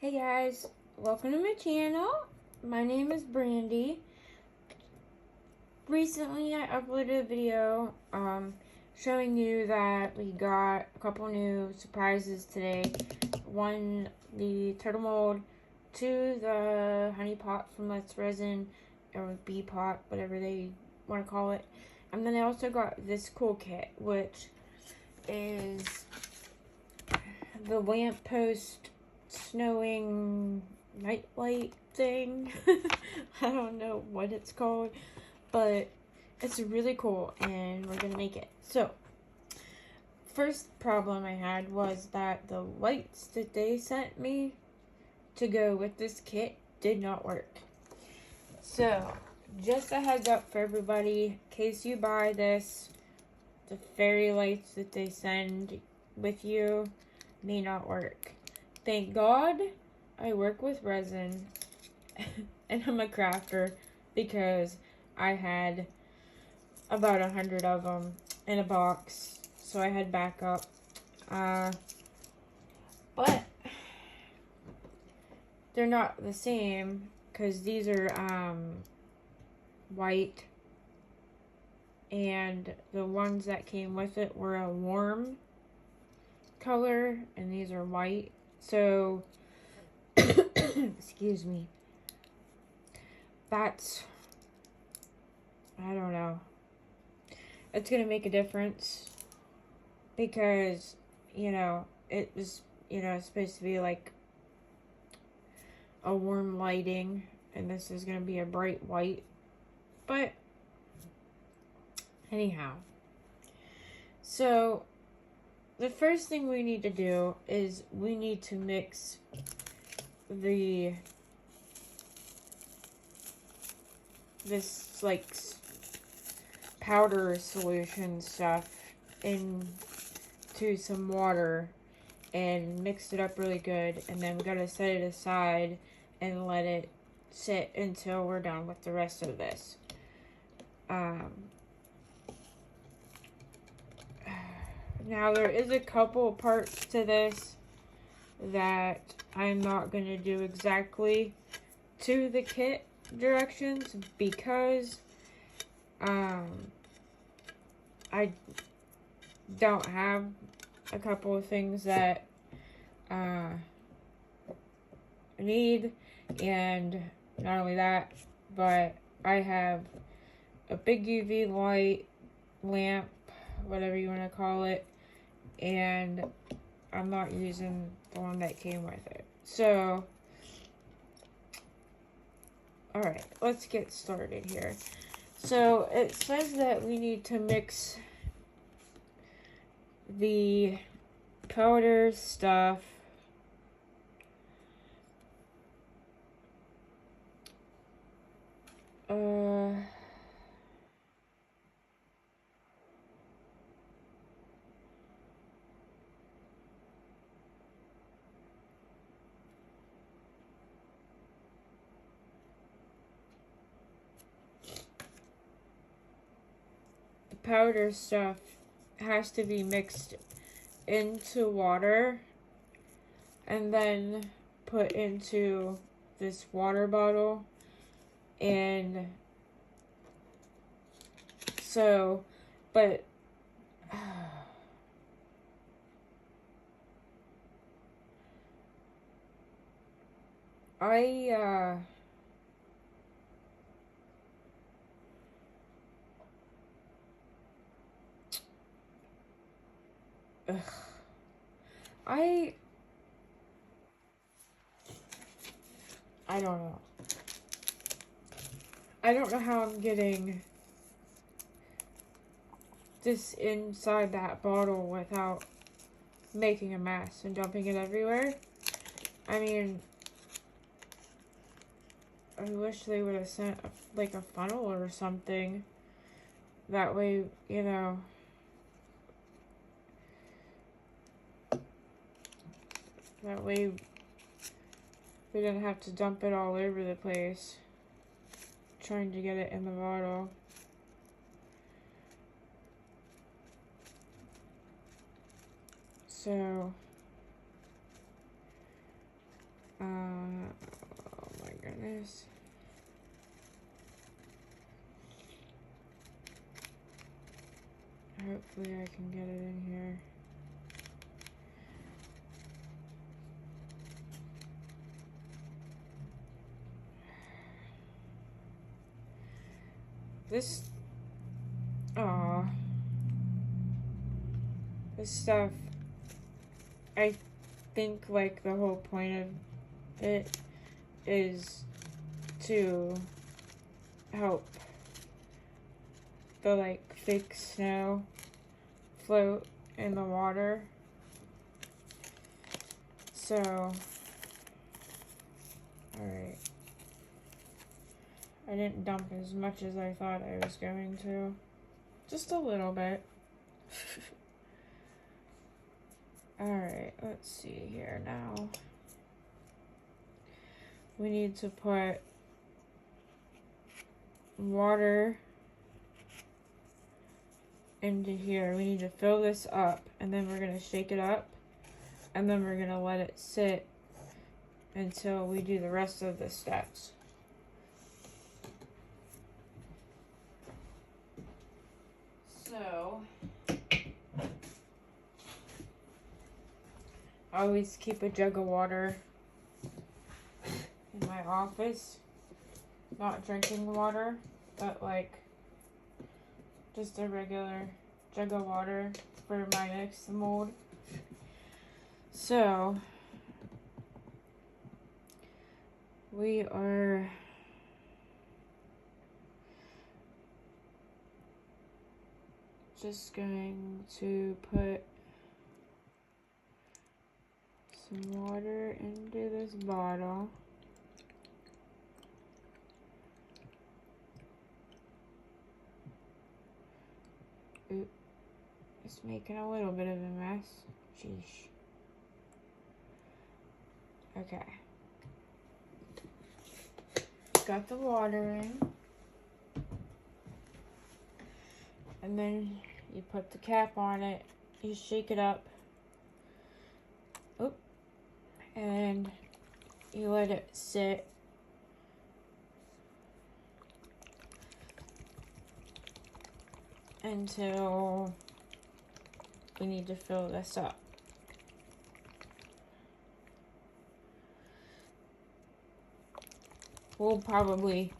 Hey guys, welcome to my channel. My name is Brandy. Recently I uploaded a video showing you that we got a couple new surprises today. One, the turtle mold, two, the honey pot from Let's Resin, or bee pot, whatever they want to call it. And then I also got this cool kit, which is the lamppost snowing nightlight thing. I don't know what it's called, but it's really cool and we're gonna make it. So, first problem I had was that the lights that they sent me to go with this kit did not work. So, just a heads up for everybody, in case you buy this, the fairy lights that they send with you may not work. Thank God I work with resin and I'm a crafter, because I had about 100 of them in a box, so I had backup. But they're not the same, because these are white, and the ones that came with it were a warm color, and these are white. So, excuse me, that's, I don't know, it's gonna make a difference, because, you know, it was, you know, it's supposed to be like a warm lighting, and this is gonna be a bright white. But anyhow, so the first thing we need to do is we need to mix this like powder solution stuff into some water and mix it up really good, and then we gotta set it aside and let it sit until we're done with the rest of this. Now there is a couple parts to this that I'm not going to do exactly to the kit directions, because I don't have a couple of things that I need, and not only that, but I have a big UV light lamp, whatever you want to call it, and I'm not using the one that came with it. So, alright, let's get started here. So, it says that we need to mix the powder stuff powder stuff has to be mixed into water and then put into this water bottle. And so, but I don't know. I don't know how I'm getting this inside that bottle without making a mess and dumping it everywhere. I mean, I wish they would have sent like a funnel or something. That way, you know, that way we didn't have to dump it all over the place trying to get it in the bottle. So, brightness. Hopefully I can get it in here. This stuff, I think like the whole point of it is to help the like fake snow float in the water. So, alright. I didn't dump as much as I thought I was going to. Just a little bit. Alright, let's see here now. We need to put water into here. We need to fill this up, and then we're going to shake it up, and then we're going to let it sit until we do the rest of the steps. So, I always keep a jug of water in my office. Not drinking water, but like just a regular jug of water for my mixed mold. So, we are just going to put some water into this bottle. Oop, it's making a little bit of a mess. Sheesh. Okay. Got the water in. And then you put the cap on it. You shake it up. Oop. And you let it sit. Until we need to fill this up. We'll probably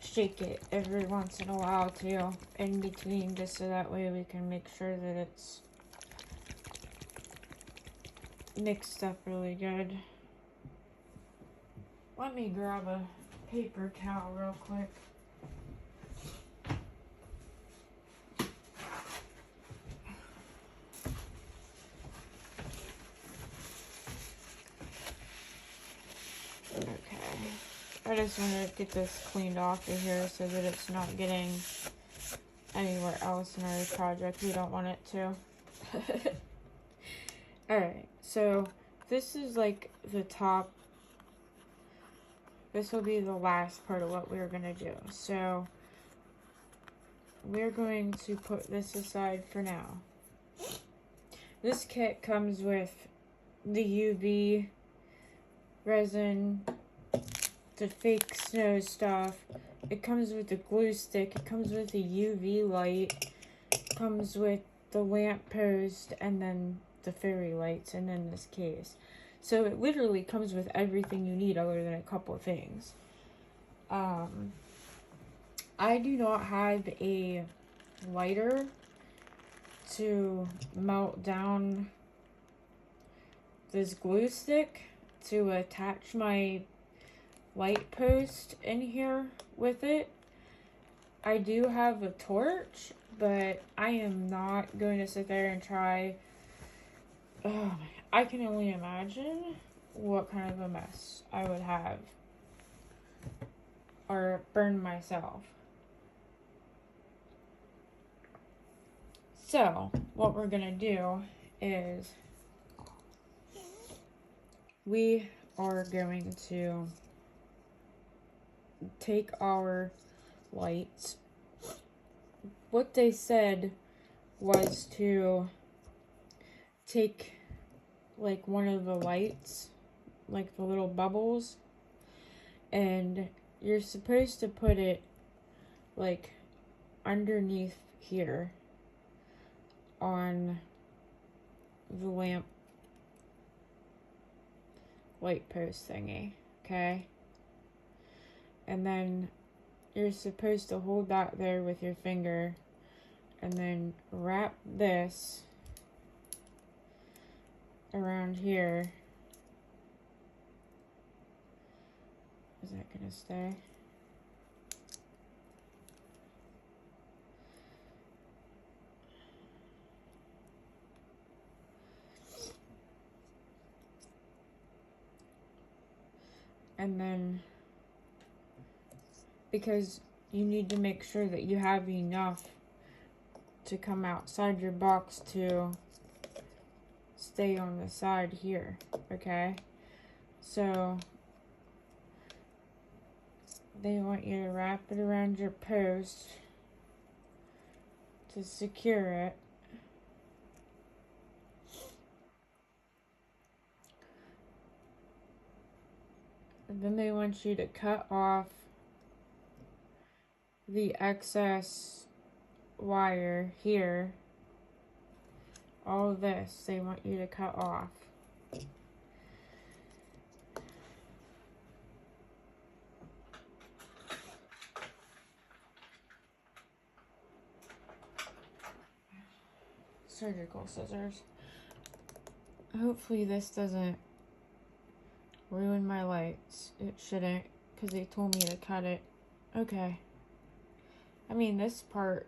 shake it every once in a while too, in between, just so that way we can make sure that it's mixed up really good. Let me grab a paper towel real quick. I just want to get this cleaned off of here so that it's not getting anywhere else in our project. We don't want it to. Alright, so this is like the top. This will be the last part of what we're going to do. So we're going to put this aside for now. This kit comes with the UV resin, the fake snow stuff. It comes with the glue stick. It comes with the UV light. It comes with the lamp post, and then the fairy lights, and then this case. So it literally comes with everything you need other than a couple of things. I do not have a lighter to melt down this glue stick to attach my light post in here with it. I do have a torch, but I am not going to sit there and try. I can only imagine what kind of a mess I would have or burn myself. So what we're gonna do is we are going to take our lights. What they said was to take like one of the lights, like the little bubbles, And you're supposed to put it like underneath here on the lamp light post thingy, okay? And then you're supposed to hold that there with your finger and then wrap this around here. Is that gonna stay? And then, because you need to make sure that you have enough to come outside your box to stay on the side here, okay? So they want you to wrap it around your post to secure it. And then they want you to cut off the excess wire here. All of this they want you to cut off. Surgical scissors. Hopefully this doesn't ruin my lights. It shouldn't, because they told me to cut it. Okay. I mean, this part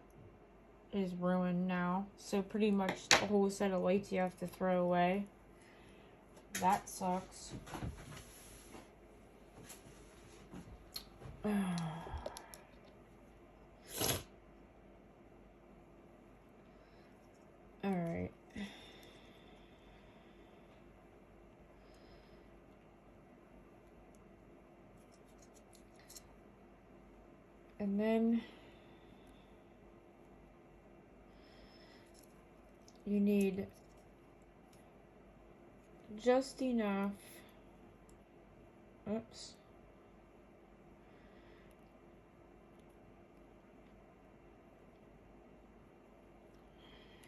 is ruined now, so pretty much the whole set of lights you have to throw away. That sucks. Alright. And then you need just enough. Oops.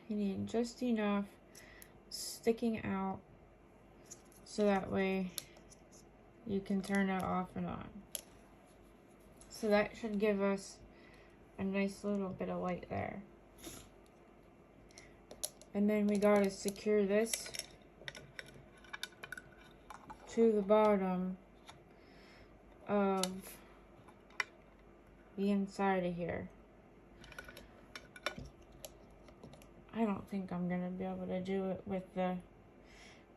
You need just enough sticking out so that way you can turn it off and on. So that should give us a nice little bit of light there. And then we gotta secure this to the bottom of the inside of here. I don't think I'm gonna be able to do it with the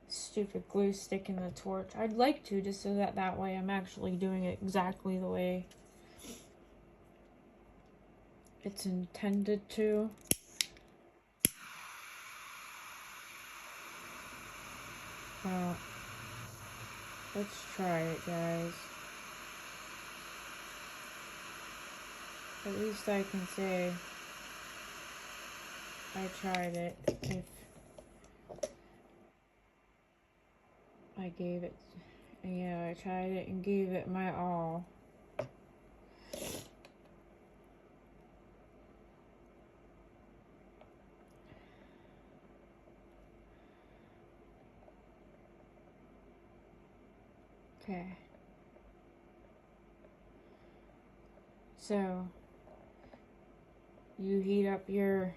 stupid glue stick and the torch. I'd like to, just so that way I'm actually doing it exactly the way it's intended to. Well, let's try it, guys. At least I can say I tried it. If I gave it, yeah, I tried it and gave it my all. Okay. So, you heat up your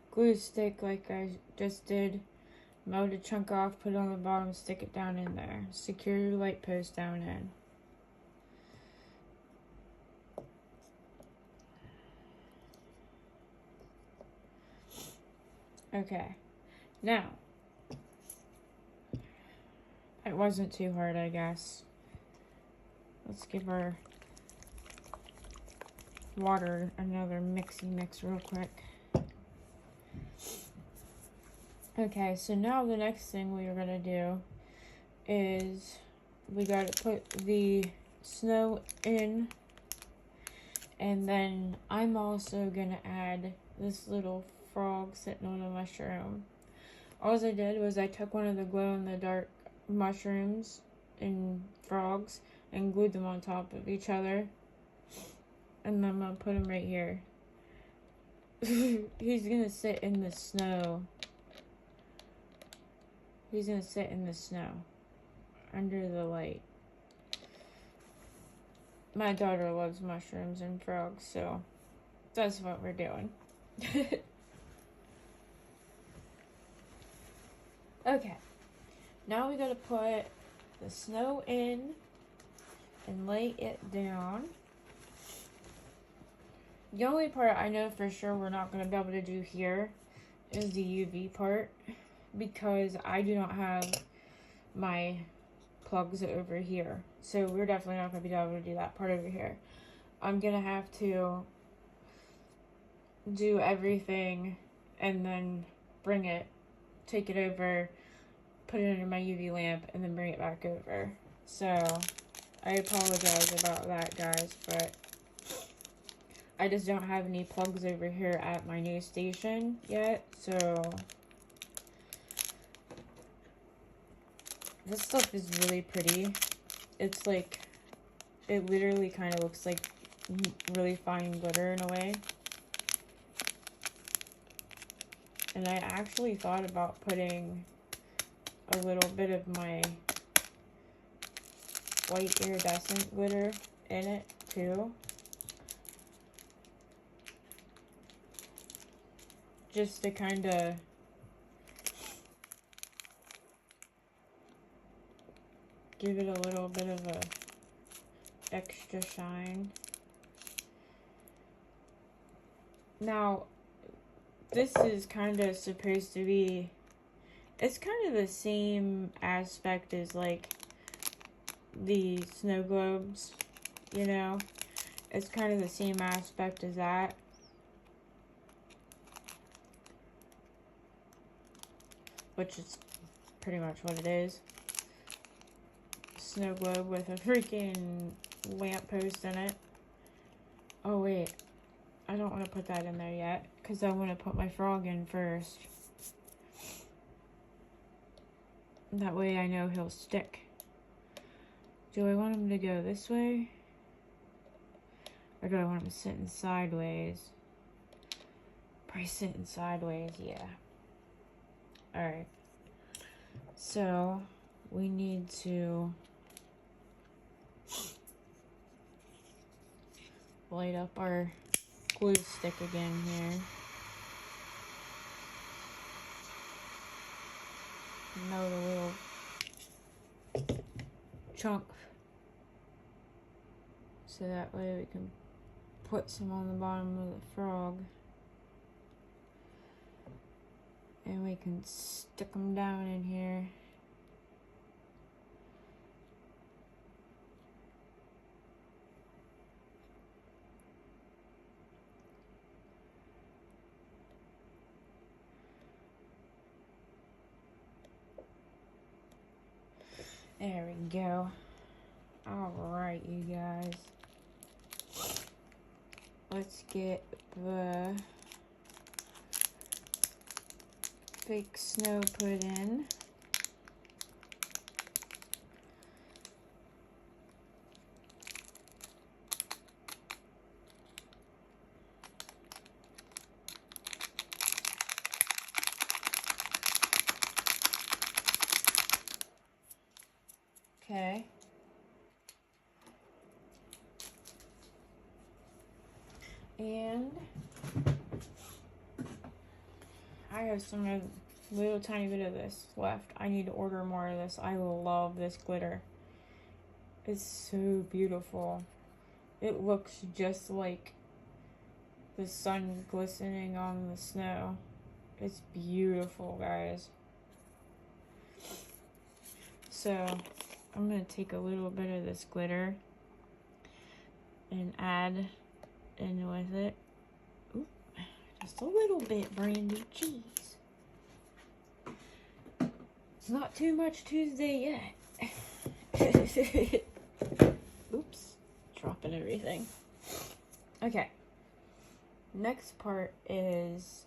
glue stick like I just did. Melt a chunk off, put it on the bottom, stick it down in there. Secure your light post down in. Okay. Now, it wasn't too hard, I guess. Let's give our water another mix real quick. Okay, so now the next thing we are gonna do is we gotta put the snow in, and then I'm also gonna add this little frog sitting on a mushroom. All I did was I took one of the glow-in-the-dark mushrooms and frogs and glued them on top of each other. And then I'm gonna put him right here. He's gonna sit in the snow. He's gonna sit in the snow under the light. My daughter loves mushrooms and frogs, so that's what we're doing. Okay, now we gotta put the snow in and lay it down. The only part I know for sure we're not going to be able to do here is the UV part, because I do not have my plugs over here. So we're definitely not going to be able to do that part over here. I'm going to have to do everything and then take it over, put it under my UV lamp, and then bring it back over. So I apologize about that, guys, but I just don't have any plugs over here at my new station yet, so this stuff is really pretty. It's like, it literally kind of looks like really fine glitter in a way. And I actually thought about putting a little bit of my white iridescent glitter in it too. Just to kind of give it a little bit of a extra shine. Now, this is kind of supposed to be, it's kind of the same aspect as like the snow globes, you know? It's kind of the same aspect as that. Which is pretty much what it is. Snow globe with a freaking lamppost in it. Oh wait, I don't want to put that in there yet, because I want to put my frog in first. That way I know he'll stick. Do I want him to go this way? Or do I want him sitting sideways? Probably sitting sideways, yeah. Alright, so we need to light up our glue stick again here. Another little chunk, so that way we can put some on the bottom of the frog. And we can stick them down in here. There we go. Alright, you guys. Let's get the fake snow put in. Okay. And I have some little tiny bit of this left. I need to order more of this. I love this glitter. It's so beautiful. It looks just like the sun glistening on the snow. It's beautiful, guys. So I'm going to take a little bit of this glitter and add in with it. Oop, just a little bit, Brandy. Jeez. It's not too much Tuesday yet. Oops. Dropping everything. Okay. Next part is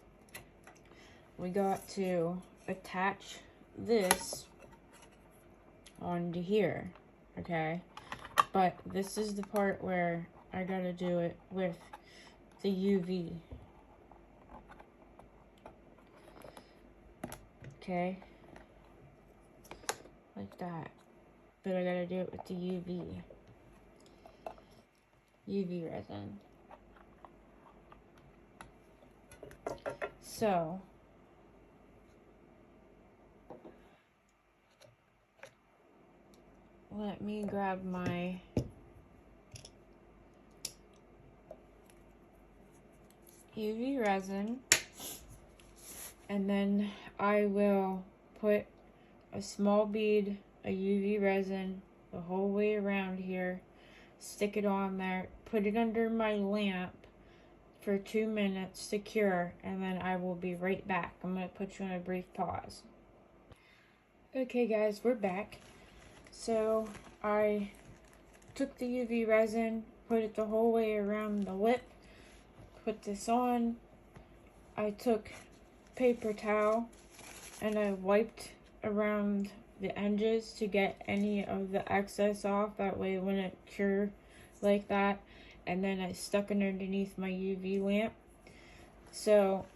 we got to attach this onto here. Okay. But this is the part where I gotta do it with the UV. Okay. Like that. But I gotta do it with the UV resin. So, let me grab my UV resin, and then I will put a small bead of UV resin the whole way around here, stick it on there, put it under my lamp for 2 minutes to cure, and then I will be right back. I'm going to put you on a brief pause. Okay guys, we're back. So I took the UV resin, put it the whole way around the lip, put this on. I took paper towel and I wiped around the edges to get any of the excess off. That way it wouldn't cure like that. And then I stuck it underneath my UV lamp. So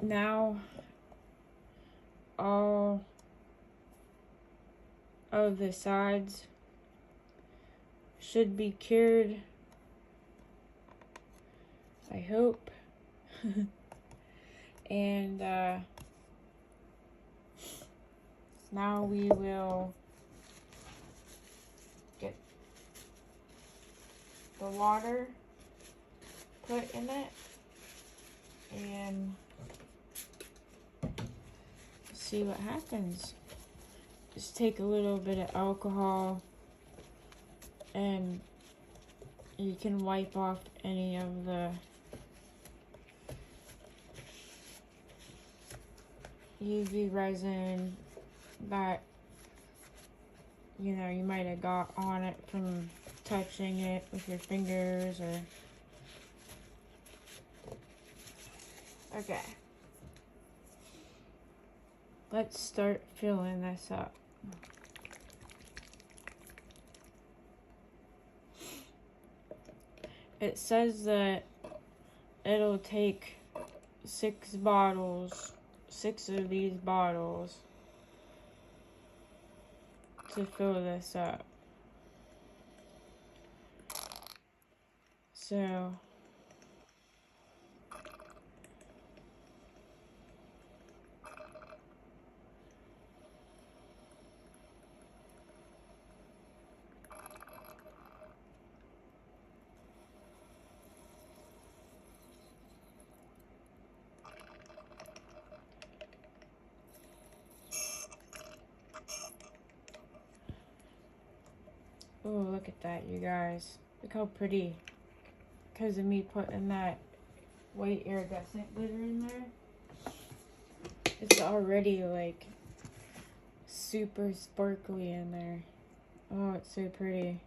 now all of the sides should be cured, I hope. And now we will get the water put in it and see what happens. Just take a little bit of alcohol and you can wipe off any of the UV resin that you might have got on it from touching it with your fingers or okay. Let's start filling this up. It says that it'll take 6 of these bottles to fill this up. So oh, look at that, you guys. Look how pretty. Because of me putting that white iridescent glitter in there. It's already like super sparkly in there. Oh, it's so pretty.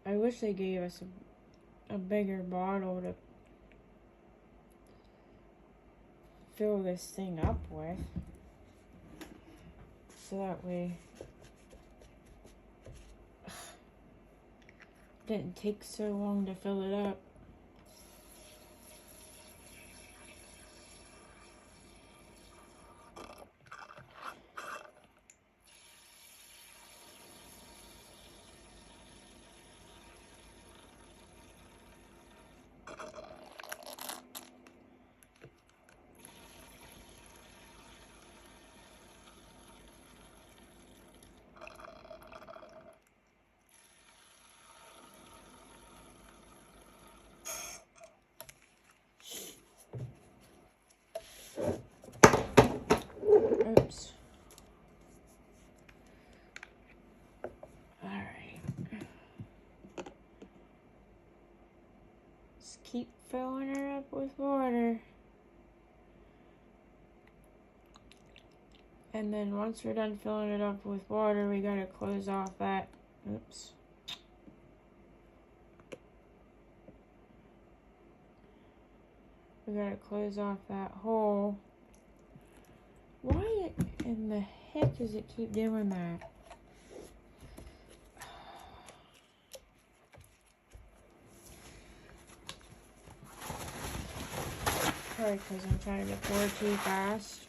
I wish they gave us a bigger bottle to fill this thing up with. So that way it didn't take so long to fill it up. Oops. Alright. Just keep filling her up with water. And then once we're done filling it up with water, we gotta close off that. Oops. We gotta close off that hole. Why in the heck does it keep doing that? Probably because I'm trying to pour too fast.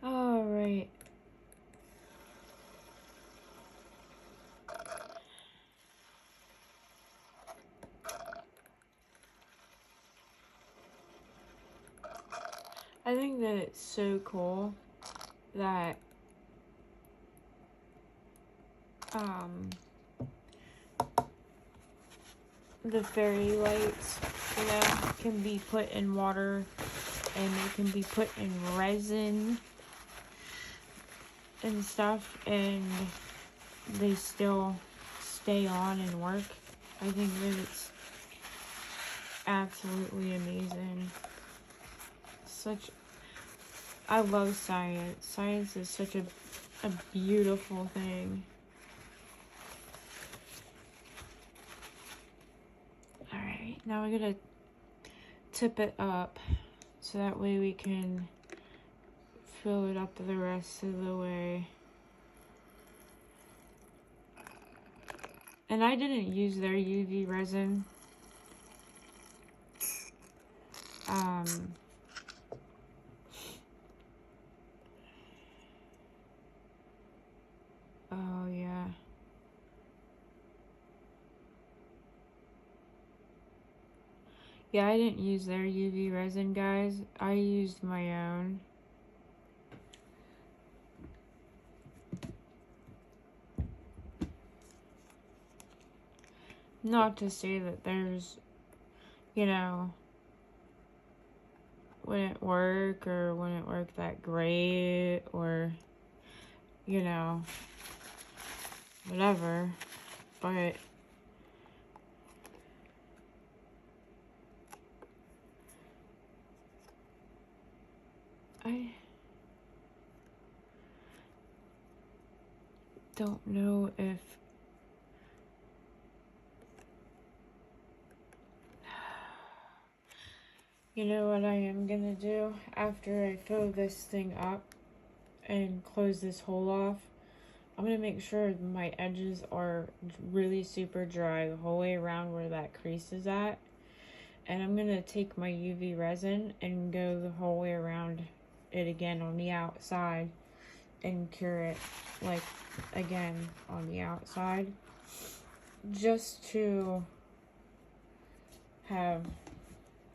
All right. I think that it's so cool that the fairy lights, you know, can be put in water and they can be put in resin and stuff and they still stay on and work. I think that it's absolutely amazing. I love science. Science is such a beautiful thing. Alright, now we're gonna tip it up so that way we can fill it up the rest of the way. And I didn't use their UV resin. Oh yeah. Yeah, I didn't use their UV resin, guys. I used my own. Not to say that there's, you know, wouldn't work or wouldn't work that great or, you know, whatever, but I don't know if you know what I am gonna do after I fill this thing up and close this hole off. I'm gonna make sure my edges are really super dry the whole way around where that crease is at. And I'm gonna take my UV resin and go the whole way around it again on the outside and cure it like again on the outside, just to have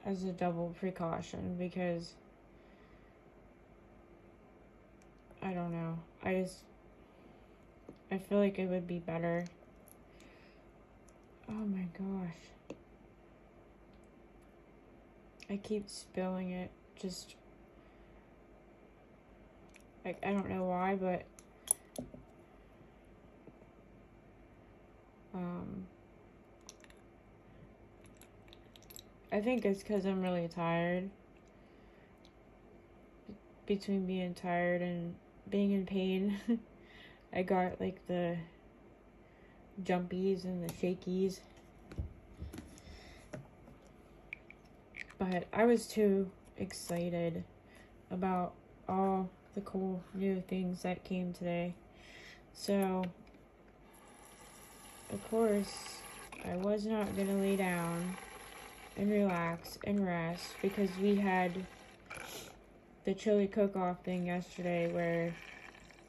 as a double precaution, because I don't know, I feel like it would be better. Oh my gosh, I keep spilling it, just like I don't know why, but I think it's because I'm really tired. Between being tired and being in pain, I got like the jumpies and the shakies. But I was too excited about all the cool new things that came today. So, of course, I was not going to lay down and relax and rest, because we had the chili cook-off thing yesterday where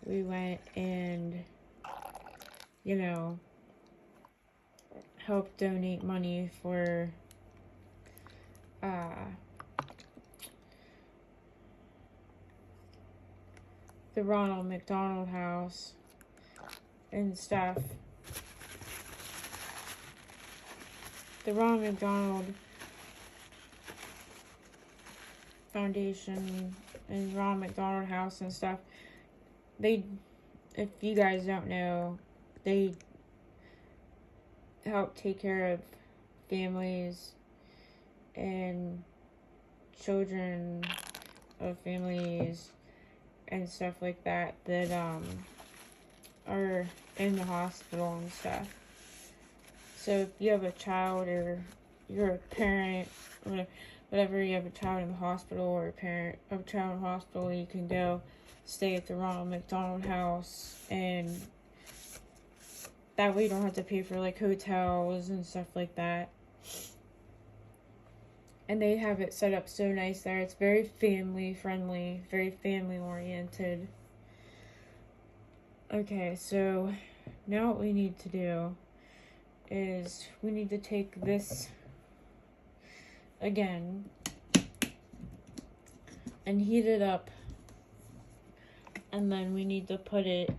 we went and, you know, helped donate money for the Ronald McDonald House and stuff. The Ronald McDonald Foundation and Ronald McDonald House and stuff, they, if you guys don't know, they help take care of families and children of families and stuff like that that are in the hospital and stuff. So if you have a child or you're a parent, whatever, you have a child in the hospital or a parent of a child in the hospital, you can go stay at the Ronald McDonald House, and that way you don't have to pay for like hotels and stuff like that. And they have it set up so nice there. It's very family friendly, very family oriented. Okay, so now what we need to do is we need to take this again and heat it up, and then we need to put it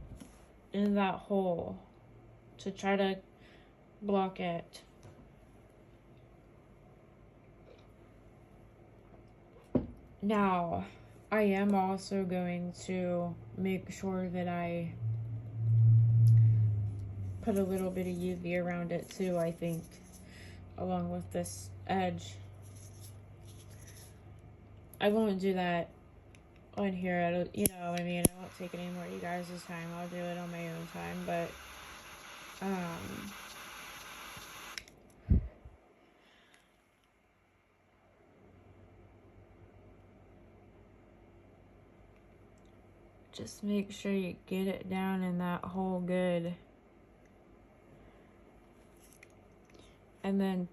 in that hole to try to block it. Now, I am also going to make sure that I put a little bit of UV around it too, I think, along with this edge. I won't do that on here, I won't take any more of you guys' time. I'll do it on my own time, but just make sure you get it down in that hole good. And then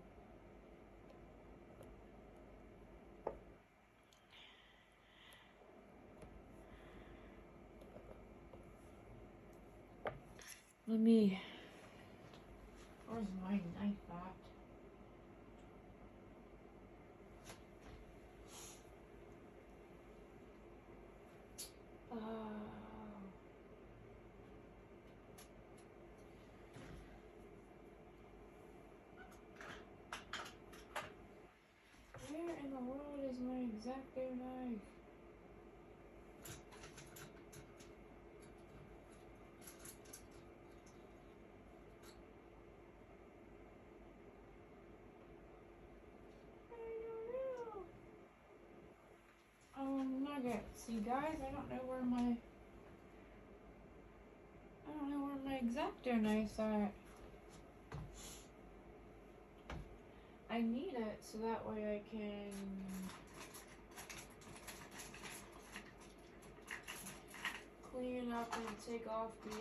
where's my knife at? Where in the world is my X-Acto knife? Nuggets. You guys, I don't know where my X-Acto knife's at. I need it so that way I can clean it up and take off the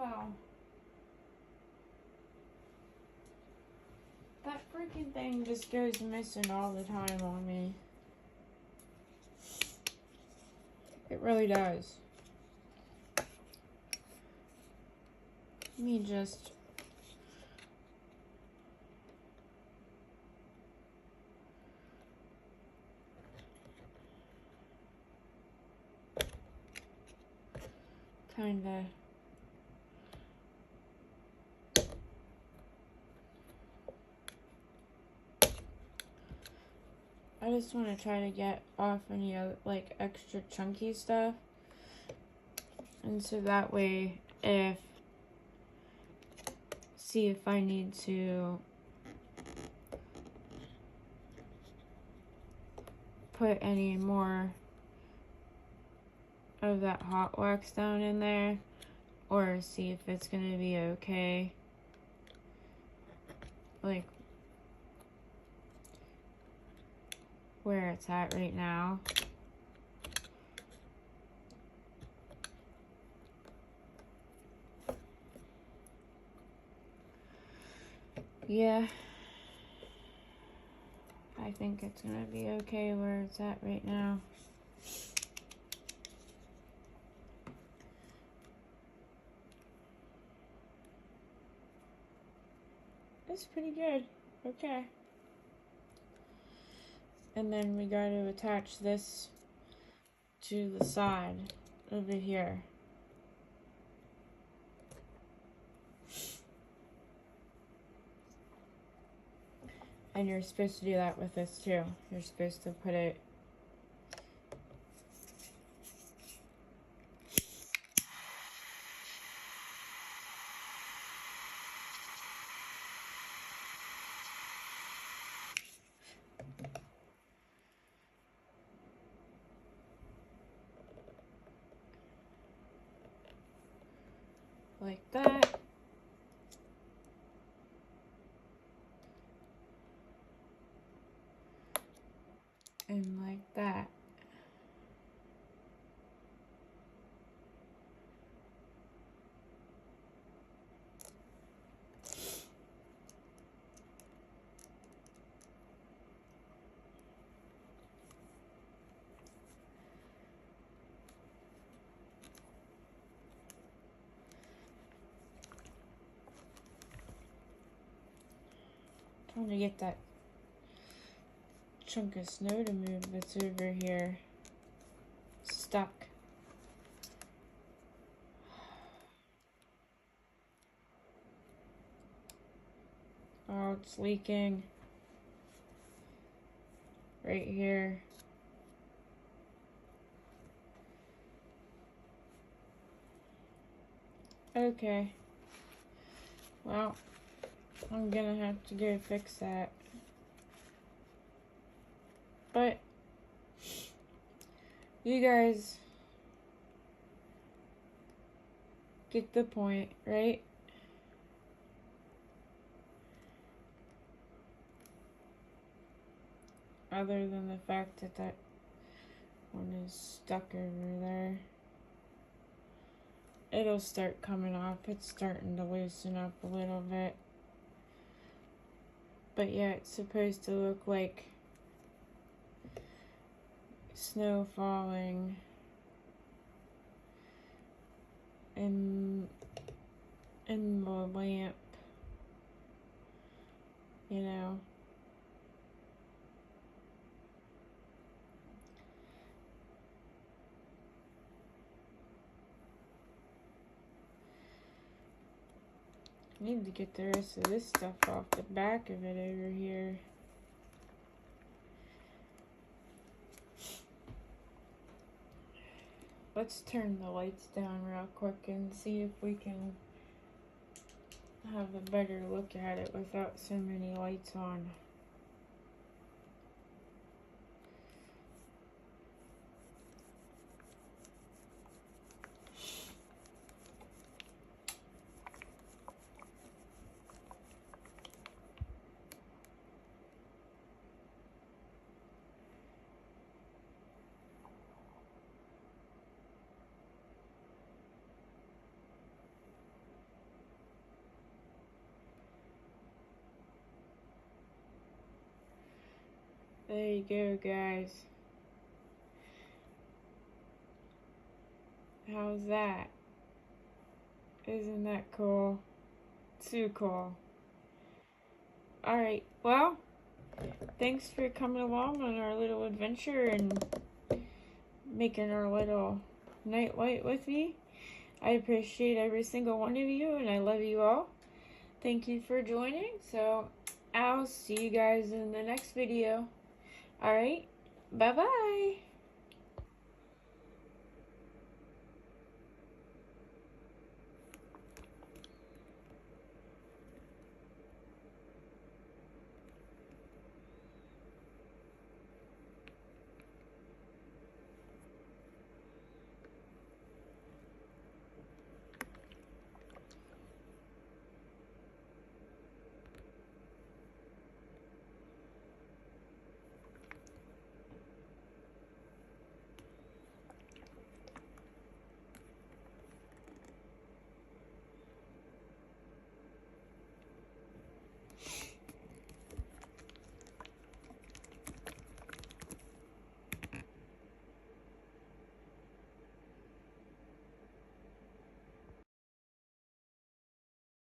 Wow. That freaking thing just goes missing all the time on me. It really does. Let me just... kinda... I just want to try to get off any other, like, extra chunky stuff. And so that way, see if I need to put any more of that hot wax down in there, or see if it's going to be okay. Like, where it's at right now. Yeah, I think it's gonna be okay where it's at right now. It's pretty good. Okay. And then we got to attach this to the side over here. And you're supposed to do that with this too. You're supposed to put it like that. And like that. Trying to get that chunk of snow to move that's over here. Stuck. Oh, it's leaking. Right here. Okay. Well, I'm gonna have to go fix that. But you guys get the point, right? Other than the fact that that one is stuck over there. It'll start coming off. It's starting to loosen up a little bit. But yeah, it's supposed to look like snow falling in the lamp, you know. I need to get the rest of this stuff off the back of it over here. Let's turn the lights down real quick and see if we can have a better look at it without so many lights on. There you go, guys. How's that? Isn't that cool? Too cool. Alright, well, thanks for coming along on our little adventure and making our little night light with me. I appreciate every single one of you, and I love you all. Thank you for joining. So I'll see you guys in the next video. Alright, bye-bye.